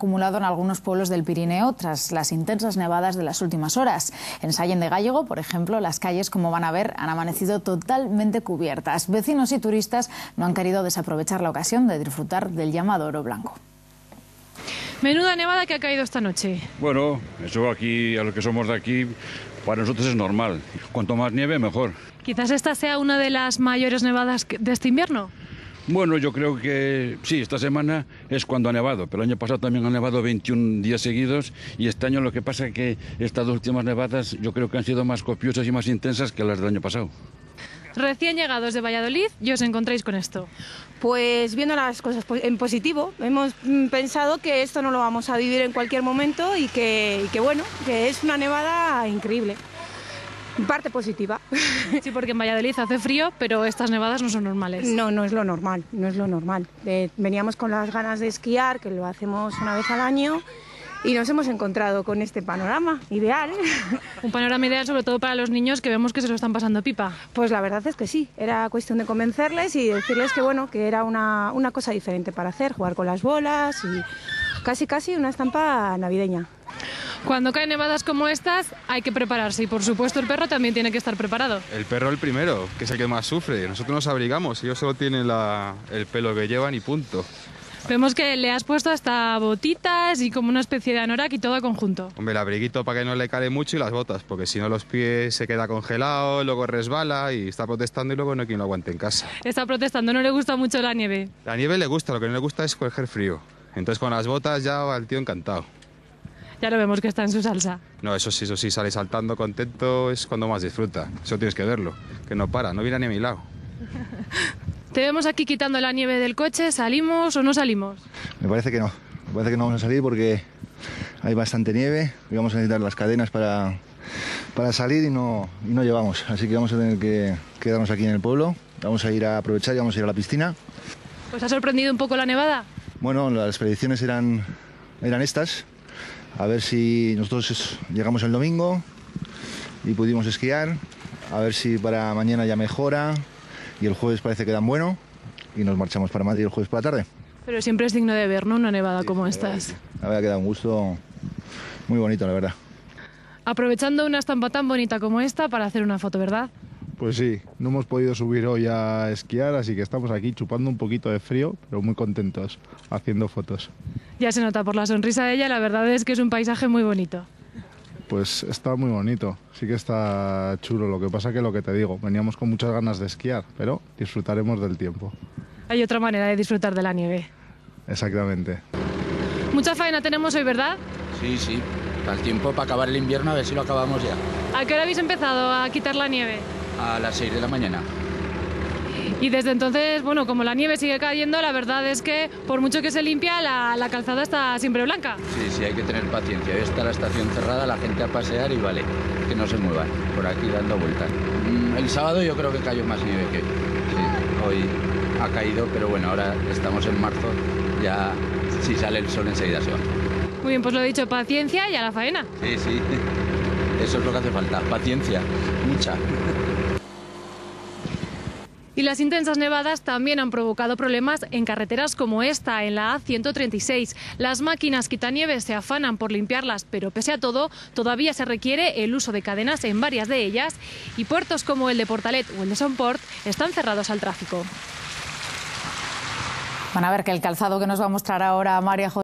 acumulado en algunos pueblos del Pirineo tras las intensas nevadas de las últimas horas. En Sallent de Gállego, por ejemplo, las calles, como van a ver, han amanecido totalmente cubiertas. Vecinos y turistas no han querido desaprovechar la ocasión de disfrutar del llamado oro blanco. Menuda nevada que ha caído esta noche. Bueno, eso aquí, a los que somos de aquí, para nosotros es normal. Cuanto más nieve, mejor. Quizás esta sea una de las mayores nevadas de este invierno. Bueno, yo creo que sí, esta semana es cuando ha nevado, pero el año pasado también ha nevado 21 días seguidos y este año lo que pasa es que estas dos últimas nevadas yo creo que han sido más copiosas y más intensas que las del año pasado. Recién llegados de Valladolid, ¿y os encontráis con esto? Pues viendo las cosas en positivo, hemos pensado que esto no lo vamos a vivir en cualquier momento y que bueno, que es una nevada increíble. Parte positiva. Sí, porque en Valladolid hace frío, pero estas nevadas no son normales. No, no es lo normal, no es lo normal. Veníamos con las ganas de esquiar, que lo hacemos una vez al año, y nos hemos encontrado con este panorama ideal. Un panorama ideal sobre todo para los niños que vemos que se lo están pasando pipa. Pues la verdad es que sí, era cuestión de convencerles y decirles que bueno, que era una cosa diferente para hacer, jugar con las bolas y casi una estampa navideña. Cuando caen nevadas como estas hay que prepararse y por supuesto el perro también tiene que estar preparado. El perro el primero, que es el que más sufre. Nosotros nos abrigamos, ellos solo tienen el pelo que llevan y punto. Vemos que le has puesto hasta botitas y como una especie de anorak y todo a conjunto. Hombre, el abriguito para que no le cale mucho y las botas, porque si no los pies se queda congelado, luego resbala y está protestando y luego no hay quien lo aguante en casa. Está protestando, no le gusta mucho la nieve. La nieve le gusta, lo que no le gusta es coger frío. Entonces con las botas ya va el tío encantado. Ya lo vemos que está en su salsa. No, eso sí, sale saltando contento, es cuando más disfruta. Eso tienes que verlo, que no para, no viene ni a mi lado. Te vemos aquí quitando la nieve del coche, ¿salimos o no salimos? Me parece que no vamos a salir porque hay bastante nieve y vamos a necesitar las cadenas para salir y no llevamos. Así que vamos a tener que quedarnos aquí en el pueblo, vamos a ir a aprovechar y vamos a ir a la piscina. ¿Os ha sorprendido un poco la nevada? Bueno, las predicciones eran estas. A ver si nosotros llegamos el domingo y pudimos esquiar, a ver si para mañana ya mejora y el jueves parece que dan bueno y nos marchamos para Madrid el jueves por la tarde. Pero siempre es digno de ver, ¿no? Una nevada como estas. La verdad que da un gusto muy bonito, la verdad. Aprovechando una estampa tan bonita como esta para hacer una foto, ¿verdad? Pues sí, no hemos podido subir hoy a esquiar, así que estamos aquí chupando un poquito de frío, pero muy contentos, haciendo fotos. Ya se nota por la sonrisa de ella, la verdad es que es un paisaje muy bonito. Pues está muy bonito, sí que está chulo, lo que pasa que lo que te digo, veníamos con muchas ganas de esquiar, pero disfrutaremos del tiempo. Hay otra manera de disfrutar de la nieve. Exactamente. Mucha faena tenemos hoy, ¿verdad? Sí, al tiempo para acabar el invierno, a ver si lo acabamos ya. ¿A qué hora habéis empezado a quitar la nieve? A las 6 de la mañana. Y desde entonces, bueno, como la nieve sigue cayendo, la verdad es que por mucho que se limpia, la calzada está siempre blanca. Sí, hay que tener paciencia. Hoy está la estación cerrada, la gente a pasear y vale, que no se muevan, por aquí dando vueltas. El sábado yo creo que cayó más nieve que hoy. Sí, hoy ha caído, pero bueno, ahora estamos en marzo, ya si sale el sol enseguida se va. Muy bien, pues lo he dicho, paciencia y a la faena. Sí, eso es lo que hace falta, paciencia, mucha. Y las intensas nevadas también han provocado problemas en carreteras como esta, en la A136. Las máquinas quitanieves se afanan por limpiarlas, pero pese a todo, todavía se requiere el uso de cadenas en varias de ellas y puertos como el de Portalet o el de Somport están cerrados al tráfico. Van a ver que el calzado que nos va a mostrar ahora María José